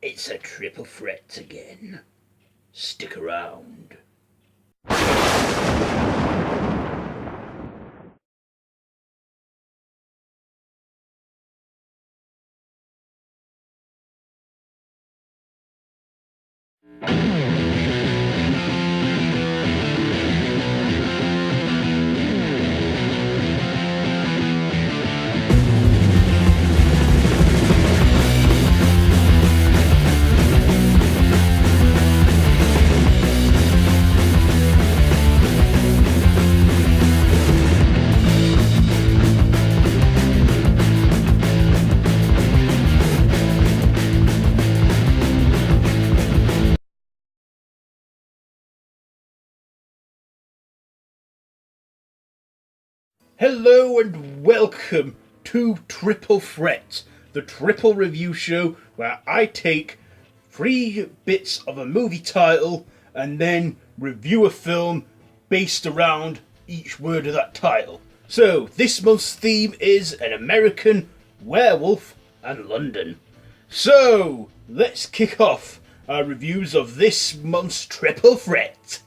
It's a triple threat again. Stick around. Hello and welcome to Triple Threat, the triple review show where I take 3 bits of a movie title and then review a film based around each word of that title. So this month's theme is an American werewolf and London. So let's kick off our reviews of this month's Triple Threat.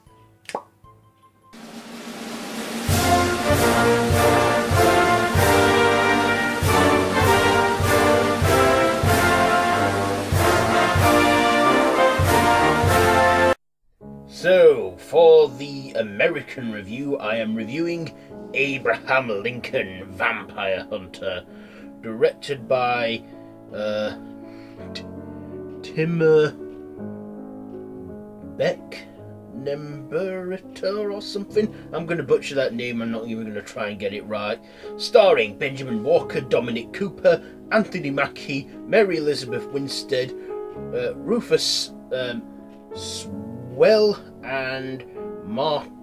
So, for the American review, I am reviewing Abraham Lincoln, Vampire Hunter, directed by Tim Nemberita or something. I'm going to butcher that name, I'm not even going to try and get it right. Starring Benjamin Walker, Dominic Cooper, Anthony Mackie, Mary Elizabeth Winstead, Rufus Swell, and Martin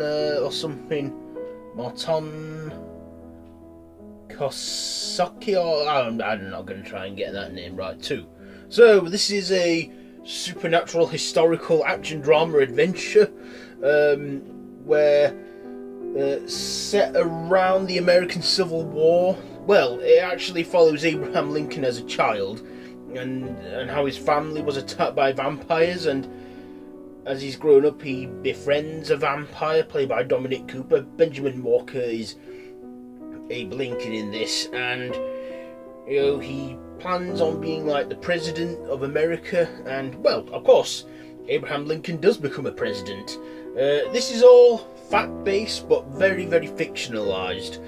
or something. Martin Kosaki, or I'm not going to try and get that name right too. So this is a supernatural historical action drama adventure where set around the American Civil War. Well, it actually follows Abraham Lincoln as a child and how his family was attacked by vampires, and as he's grown up he befriends a vampire played by Dominic Cooper. Benjamin Walker is Abe Lincoln in this, and he plans on being like the president of America, and well, of course Abraham Lincoln does become a president. This is all fact-based but very, very fictionalized.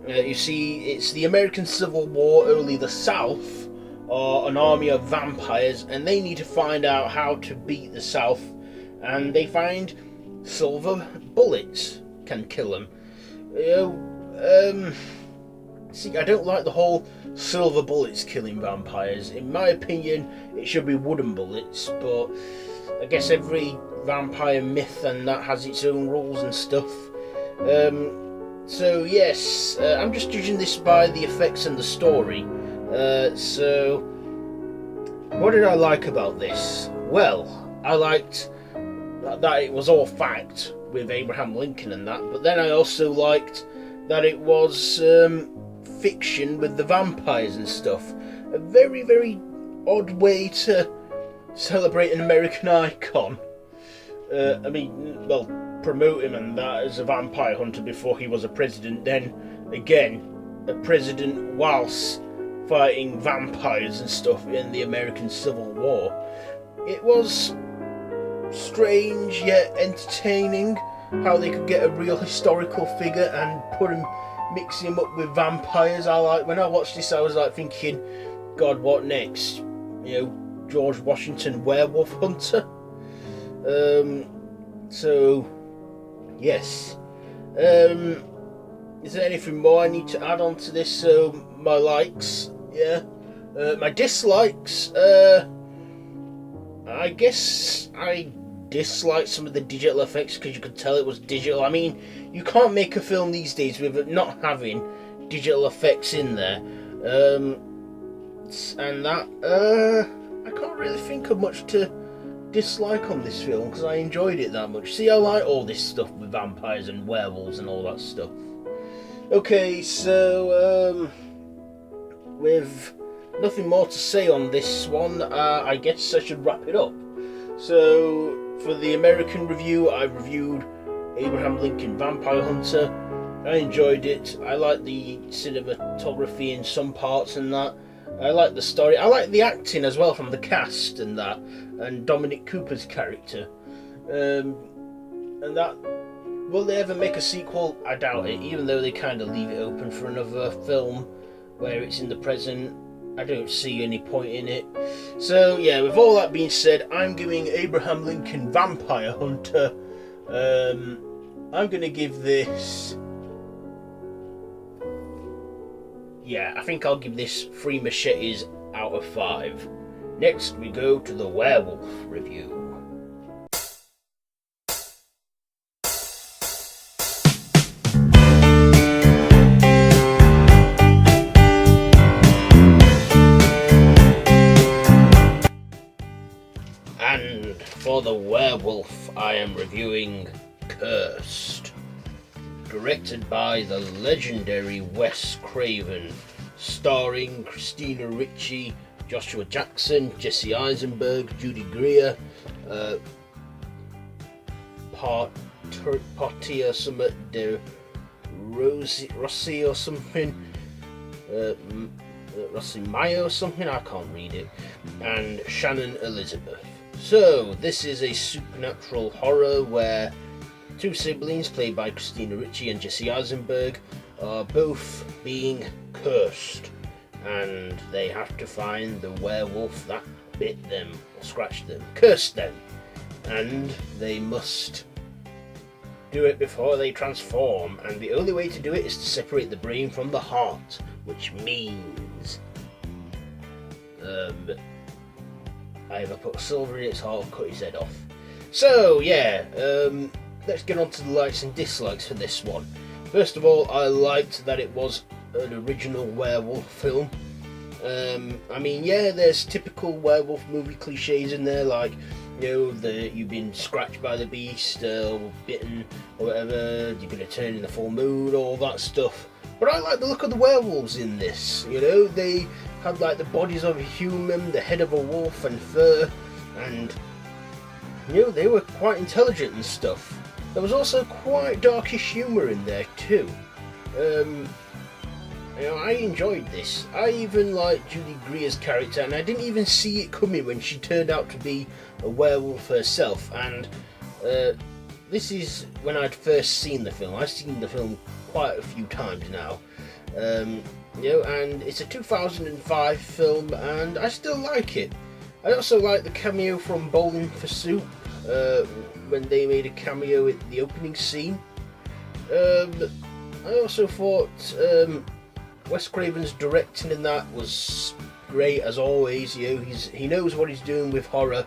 You see, it's the American Civil War, only the South are an army of vampires and they need to find out how to beat the South, and they find silver bullets can kill them. See, I don't like the whole silver bullets killing vampires. In my opinion, it should be wooden bullets, but I guess every vampire myth and that has its own rules and stuff. So yes, I'm just judging this by the effects and the story. So what did I like about this? Well, I liked that it was all fact with Abraham Lincoln and that, but then I also liked that it was fiction with the vampires and stuff. A very, very odd way to celebrate an American icon. Promote him and that as a vampire hunter before he was a president, then again a president whilst fighting vampires and stuff in the American Civil War. It was strange yet entertaining how they could get a real historical figure and mix him up with vampires. When I watched this, I was like thinking, God, what next? George Washington, Werewolf Hunter. So yes. Is there anything more I need to add on to this? So my likes, my dislikes. I guess I disliked some of the digital effects because you could tell it was digital. I mean, you can't make a film these days with it not having digital effects in there. And that, I can't really think of much to dislike on this film because I enjoyed it that much. See, I like all this stuff with vampires and werewolves and all that stuff. Okay, so with nothing more to say on this one. I guess I should wrap it up. So, for the American review, I reviewed Abraham Lincoln Vampire Hunter. I enjoyed it. I like the cinematography in some parts and that. I like the story. I like the acting as well from the cast and that, and Dominic Cooper's character. And that, will they ever make a sequel? I doubt it, even though they kind of leave it open for another film where it's in the present. I don't see any point in it. So yeah, with all that being said, I'm giving Abraham Lincoln Vampire Hunter, I'm gonna give this, I think I'll give this 3 machetes out of 5. Next we go to the Werewolf review. And for the Werewolf, I am reviewing Cursed. Directed by the legendary Wes Craven, starring Christina Ricci, Joshua Jackson, Jesse Eisenberg, Judy Greer, Portia Summit de Rossi or something, Rossi Maya or something, I can't read it, and Shannon Elizabeth. So, this is a supernatural horror where 2 siblings, played by Christina Ricci and Jesse Eisenberg, are both being cursed, and they have to find the werewolf that bit them, or scratched them, cursed them, and they must do it before they transform, and the only way to do it is to separate the brain from the heart, which means either put silver in its heart or cut his head off. So yeah, let's get on to the likes and dislikes for this one. First of all, I liked that it was an original werewolf film. I mean, yeah, there's typical werewolf movie cliches in there, like, you know, you've been scratched by the beast, or bitten, or whatever, you're going to turn in the full moon, all that stuff. But I like the look of the werewolves in this, you know, they had like the bodies of a human, the head of a wolf and fur, and, you know, they were quite intelligent and stuff. There was also quite darkish humour in there too. You know, I enjoyed this. I even liked Judy Greer's character, and I didn't even see it coming when she turned out to be a werewolf herself. And this is when I'd first seen the film. I've seen the film quite a few times now. You know, and it's a 2005 film, and I still like it. I also like the cameo from Bowling for Soup, when they made a cameo at the opening scene. I also thought Wes Craven's directing in that was great as always. You know, he knows what he's doing with horror,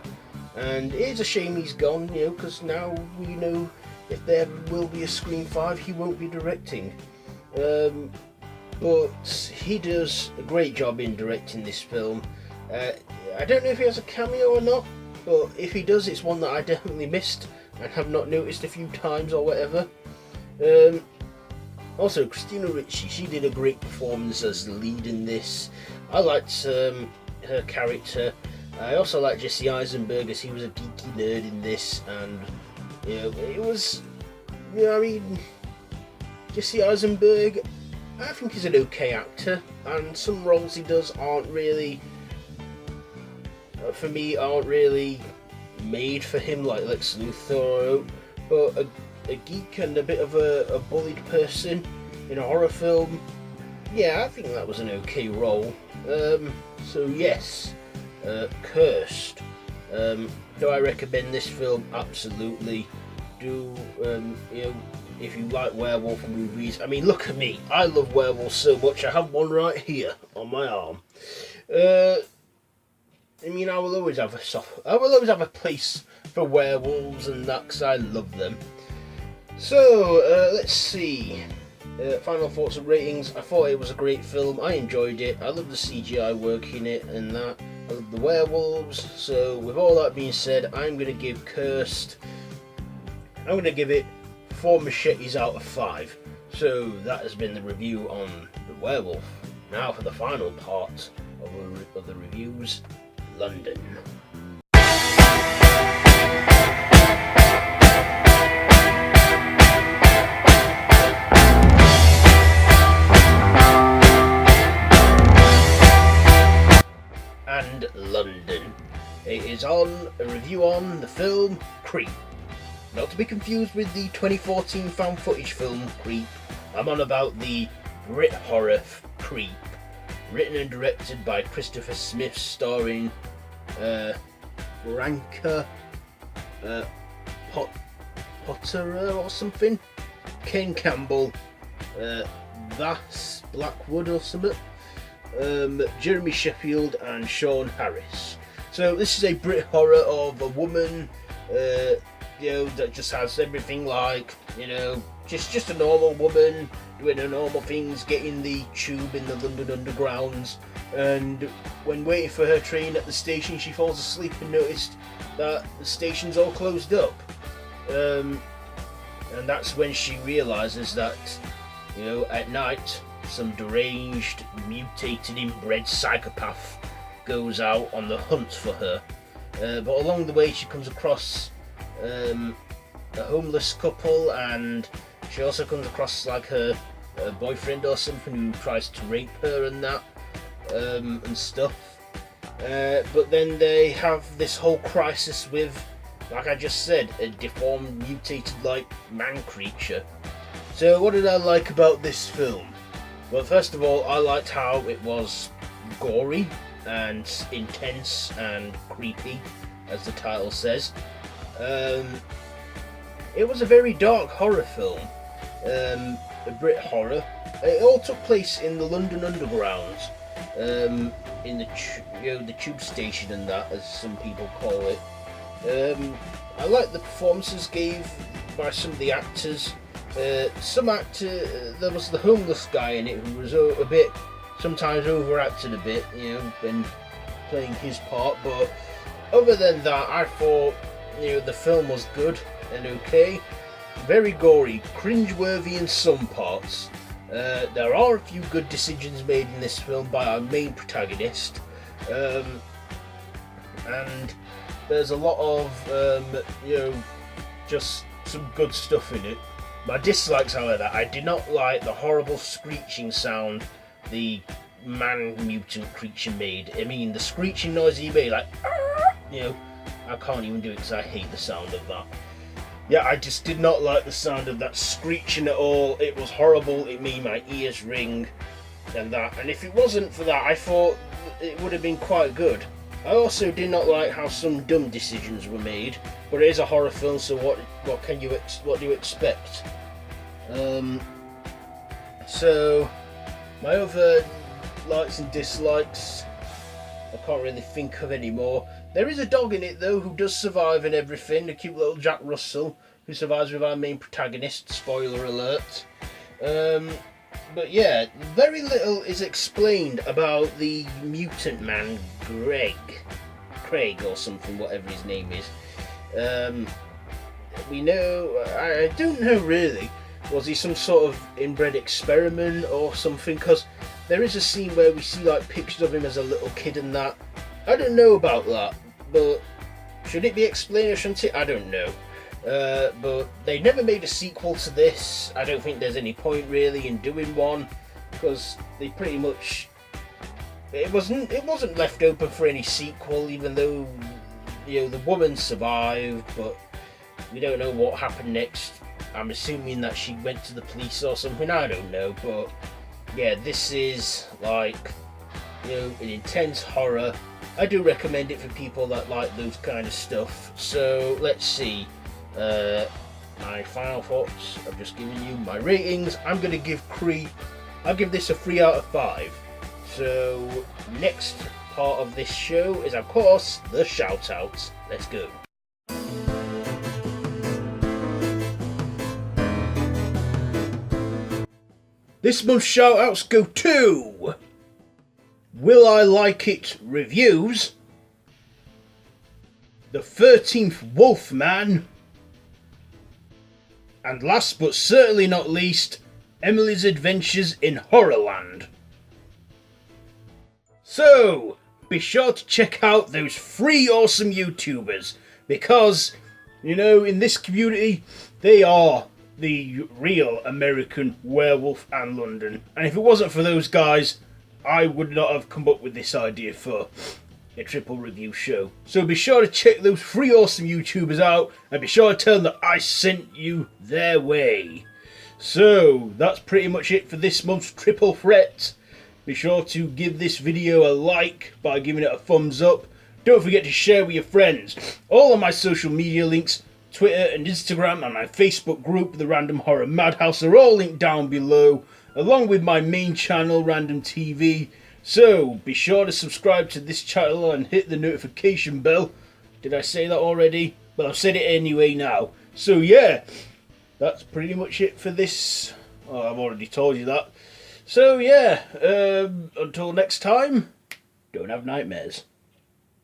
and it is a shame he's gone. You know, because now we know if there will be a Scream 5, he won't be directing. But he does a great job in directing this film. I don't know if he has a cameo or not, but if he does, it's one that I definitely missed and have not noticed a few times or whatever. Also, Christina Ricci, she did a great performance as the lead in this. I liked her character. I also liked Jesse Eisenberg, as he was a geeky nerd in this, and you know, it was, you know, I mean, Jesse Eisenberg, I think he's an okay actor, and some roles he does aren't really, for me, aren't really made for him, like Lex Luthor, but a geek and a bit of a bullied person in a horror film, yeah, I think that was an okay role. So yes, Cursed. Do I recommend this film? Absolutely. Do you know, if you like werewolf movies, I mean, look at me, I love werewolves so much, I have one right here on my arm. I mean, I will always have a place for werewolves and that, 'cause I love them. So, let's see. Final thoughts and ratings. I thought it was a great film. I enjoyed it. I love the CGI work in it and that. I love the werewolves. So, with all that being said, I'm going to give Cursed, I'm going to give it 4 machetes out of 5. So, that has been the review on the werewolf. Now for the final part other reviews, London. And London. It is on a review on the film Creep. Not to be confused with the 2014 found footage film Creep. I'm on about the Brit horror Creep, written and directed by Christopher Smith, starring Franca Potterer or something, Ken Campbell, Vass Blackwood or something, Jeremy Sheffield and Sean Harris. So this is a Brit horror of a woman, that just has everything like, just a normal woman doing her normal things, getting the tube in the London Undergrounds, and when waiting for her train at the station, she falls asleep and noticed that the station's all closed up. And that's when she realises that, at night, some deranged, mutated, inbred psychopath goes out on the hunt for her. But along the way, she comes across a homeless couple, and she also comes across like her boyfriend or something who tries to rape her and that, and stuff. But then they have this whole crisis with, like I just said, a deformed, mutated, like, man creature. So what did I like about this film? Well, first of all, I liked how it was gory and intense and creepy, as the title says. It was a very dark horror film, a Brit horror. It all took place in the London Underground, in the tube station and that, as some people call it. I liked the performances gave by some of the actors. There was the homeless guy in it who was a bit, sometimes overacted a bit, when playing his part. But other than that, I thought, the film was good and okay. Very gory, cringe-worthy in some parts. There are a few good decisions made in this film by our main protagonist, and there's a lot of, just some good stuff in it. My dislikes, however, I did not like the horrible screeching sound the man mutant creature made. I mean, the screeching noise he made, like, I can't even do it because I hate the sound of that. Yeah, I just did not like the sound of that screeching at all. It was horrible. It made my ears ring and that. And if it wasn't for that, I thought it would have been quite good. I also did not like how some dumb decisions were made, but it is a horror film, so what do you expect? So my other likes and dislikes, I can't really think of any more. There is a dog in it though who does survive and everything, a cute little Jack Russell who survives with our main protagonist, spoiler alert. But yeah, very little is explained about the mutant man Craig or something, whatever his name is. We know, I don't know really, was he some sort of inbred experiment or something? Because there is a scene where we see like pictures of him as a little kid and that. I don't know about that, but should it be explained or shouldn't it? I don't know. But they never made a sequel to this. I don't think there's any point really in doing one, because they pretty much, it wasn't left open for any sequel, even though the woman survived, but we don't know what happened next. I'm assuming that she went to the police or something, I don't know. But yeah, this is like an intense horror. I do recommend it for people that like those kind of stuff. So let's see. My final thoughts. I've just given you my ratings. I'm going to give Creep, I'll give this a 3 out of 5. So next part of this show is of course the shout outs. Let's go. This month's shout outs go to Will I Like It Reviews, The 13th Wolfman, and last but certainly not least, Emily's Adventures in Horrorland. So, be sure to check out those 3 awesome YouTubers, because, you know, in this community, they are the real American Werewolf and London. And if it wasn't for those guys, I would not have come up with this idea for a triple review show. So be sure to check those 3 awesome YouTubers out, and be sure to tell them that I sent you their way. So, that's pretty much it for this month's Triple Threat. Be sure to give this video a like by giving it a thumbs up. Don't forget to share with your friends. All of my social media links, Twitter and Instagram, and my Facebook group, The Random Horror Madhouse, are all linked down below, along with my main channel, Random TV. So, be sure to subscribe to this channel and hit the notification bell. Did I say that already? Well, I've said it anyway now. So yeah, that's pretty much it for this. Oh, I've already told you that. So yeah, until next time, don't have nightmares.